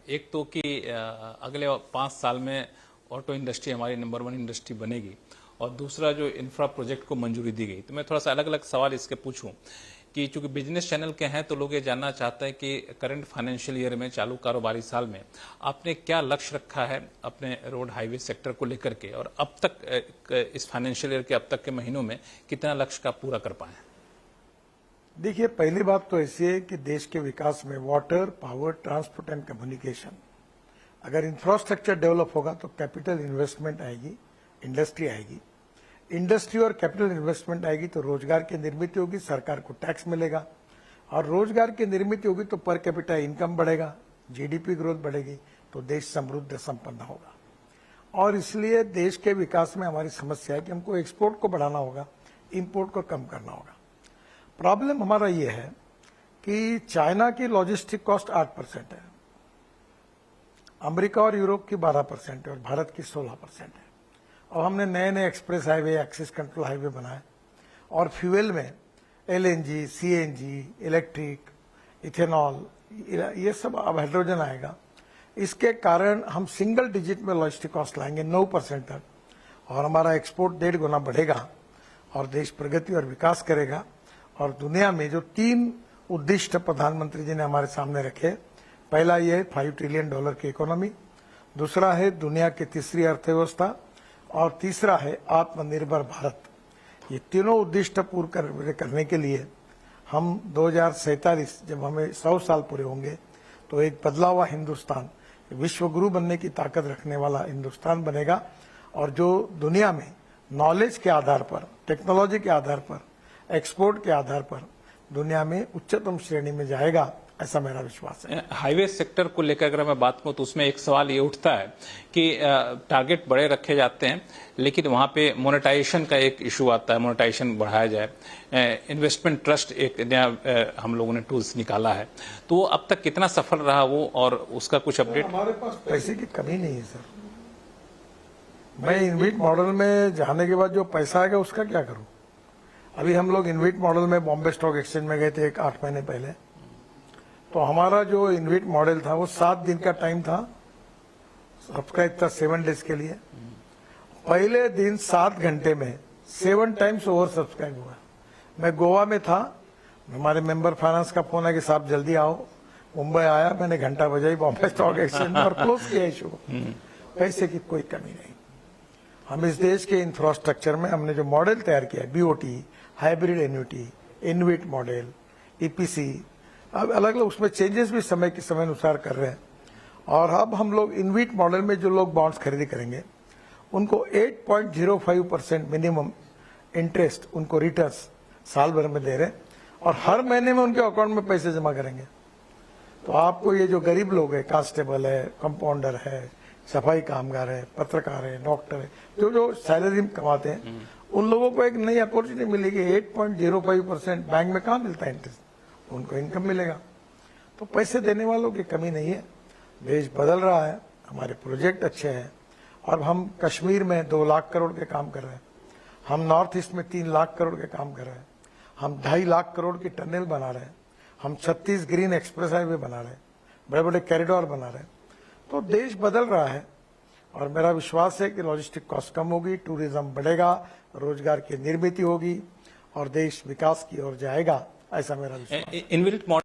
एक तो कि अगले 5 साल में ऑटो इंडस्ट्री हमारी नंबर 1 इंडस्ट्री बनेगी, और दूसरा जो इंफ्रा प्रोजेक्ट को मंजूरी दी गई। तो मैं थोड़ा सा अलग अलग सवाल इसके पूछूं कि चूंकि बिजनेस चैनल के हैं तो लोग ये जानना चाहते हैं कि करंट फाइनेंशियल ईयर में, चालू कारोबारी साल में आपने क्या लक्ष्य रखा है अपने रोड हाईवे सेक्टर को लेकर के, और अब तक इस फाइनेंशियल ईयर के अब तक के महीनों में कितना लक्ष्य का पूरा कर पाए? देखिए, पहली बात तो ऐसी है कि देश के विकास में water, power, transport and communication, अगर इंफ्रास्ट्रक्चर डेवलप होगा तो कैपिटल इन्वेस्टमेंट आएगी, इंडस्ट्री आएगी। इंडस्ट्री और कैपिटल इन्वेस्टमेंट आएगी तो रोजगार की निर्मित होगी, सरकार को टैक्स मिलेगा, और रोजगार की निर्मित होगी तो पर कैपिटा इनकम बढ़ेगा, जीडीपी ग्रोथ बढ़ेगी, तो देश समृद्ध संपन्न होगा। और इसलिए देश के विकास में हमारी समस्या है कि हमको एक्सपोर्ट को बढ़ाना होगा, इंपोर्ट को कम करना होगा। प्रॉब्लम हमारा ये है कि चाइना की लॉजिस्टिक कॉस्ट 8% है, अमेरिका और यूरोप की 12% है, और भारत की 16% है। और हमने नए नए express highway, access control highway बनाए, और फ्यूल में एलएनजी, सीएनजी, इलेक्ट्रिक, इथेनॉल, ये सब अब हाइड्रोजन आएगा। इसके कारण हम सिंगल डिजिट में लॉजिस्टिक कॉस्ट लाएंगे 9% तक, और हमारा एक्सपोर्ट 1.5 गुना बढ़ेगा, और देश प्रगति और विकास करेगा। और दुनिया में जो 3 उद्दिष्ट प्रधानमंत्री जी ने हमारे सामने रखे, पहला ये है $5 ट्रिलियन की इकोनॉमी, दूसरा है दुनिया की तीसरी अर्थव्यवस्था, और तीसरा है आत्मनिर्भर भारत। ये तीनों उद्दिष्ट पूर्ण करने के लिए हम 2047 जब हमें 100 साल पूरे होंगे तो एक बदला हुआ हिंदुस्तान, विश्व गुरु बनने की ताकत रखने वाला हिंदुस्तान बनेगा, और जो दुनिया में नॉलेज के आधार पर, टेक्नोलॉजी के आधार पर, एक्सपोर्ट के आधार पर दुनिया में उच्चतम श्रेणी में जाएगा, ऐसा मेरा विश्वास है। हाईवे सेक्टर को लेकर अगर मैं बात करूं तो उसमें एक सवाल ये उठता है कि टारगेट बड़े रखे जाते हैं, लेकिन वहां पे मोनेटाइजेशन का एक इशू आता है, मोनेटाइजेशन बढ़ाया जाए। इन्वेस्टमेंट ट्रस्ट एक नया हम लोगों ने टूल्स निकाला है, तो वो अब तक कितना सफल रहा वो, और उसका कुछ अपडेट? हमारे पास पैसे की कमी नहीं है सर। मैं इनविट मॉडल में जाने के बाद जो पैसा आएगा उसका क्या करूं? अभी हम लोग इनविट मॉडल में बॉम्बे स्टॉक एक्सचेंज में गए थे 8 महीने पहले, तो हमारा जो इनविट मॉडल था वो 7 दिन का टाइम था, सब्सक्राइब था 7 डेज के लिए। पहले दिन 7 घंटे में 7 टाइम्स ओवर सब्सक्राइब हुआ। मैं गोवा में था, हमारे मेंबर फाइनेंस का फोन है कि साहब जल्दी आओ। मुंबई आया, मैंने घंटा बजाई बॉम्बे स्टॉक एक्सचेंज में और क्लोज किया इशू। पैसे की कोई कमी नहीं। हम इस देश के इंफ्रास्ट्रक्चर में हमने जो मॉडल तैयार किया है, BOT, hybrid annuity, इनविट model, EPC, अब अलग अलग उसमें चेंजेस भी समय के समय अनुसार कर रहे हैं। और अब हम लोग इनविट मॉडल में जो लोग बॉन्ड्स खरीदी करेंगे उनको 8.05% मिनिमम इंटरेस्ट, उनको रिटर्न्स साल भर में दे रहे हैं, और हर महीने में उनके अकाउंट में पैसे जमा करेंगे। तो आपको ये जो गरीब लोग है, कांस्टेबल है, कंपाउंडर है, सफाई कामगार है, पत्रकार है, डॉक्टर है, जो सैलरी कमाते हैं, उन लोगों को एक नई अपॉर्चुनिटी मिलेगी। 8.05% बैंक में कहाँ मिलता है इंटरेस्ट, उनको इनकम मिलेगा। तो पैसे देने वालों की कमी नहीं है। देश बदल रहा है, हमारे प्रोजेक्ट अच्छे हैं, और हम कश्मीर में 2 लाख करोड़ के काम कर रहे हैं, हम नॉर्थ ईस्ट में 3 लाख करोड़ के काम कर रहे हैं, हम 2.5 लाख करोड़ की टनल बना रहे हैं, हम 36 ग्रीन एक्सप्रेस हाईवे बना रहे हैं, बड़े बड़े कॉरिडोर बना रहे हैं। तो देश बदल रहा है, और मेरा विश्वास है कि लॉजिस्टिक कॉस्ट कम होगी, टूरिज्म बढ़ेगा, रोजगार की निर्मित होगी, और देश विकास की ओर जाएगा, ऐसा मेरा विश्वास है।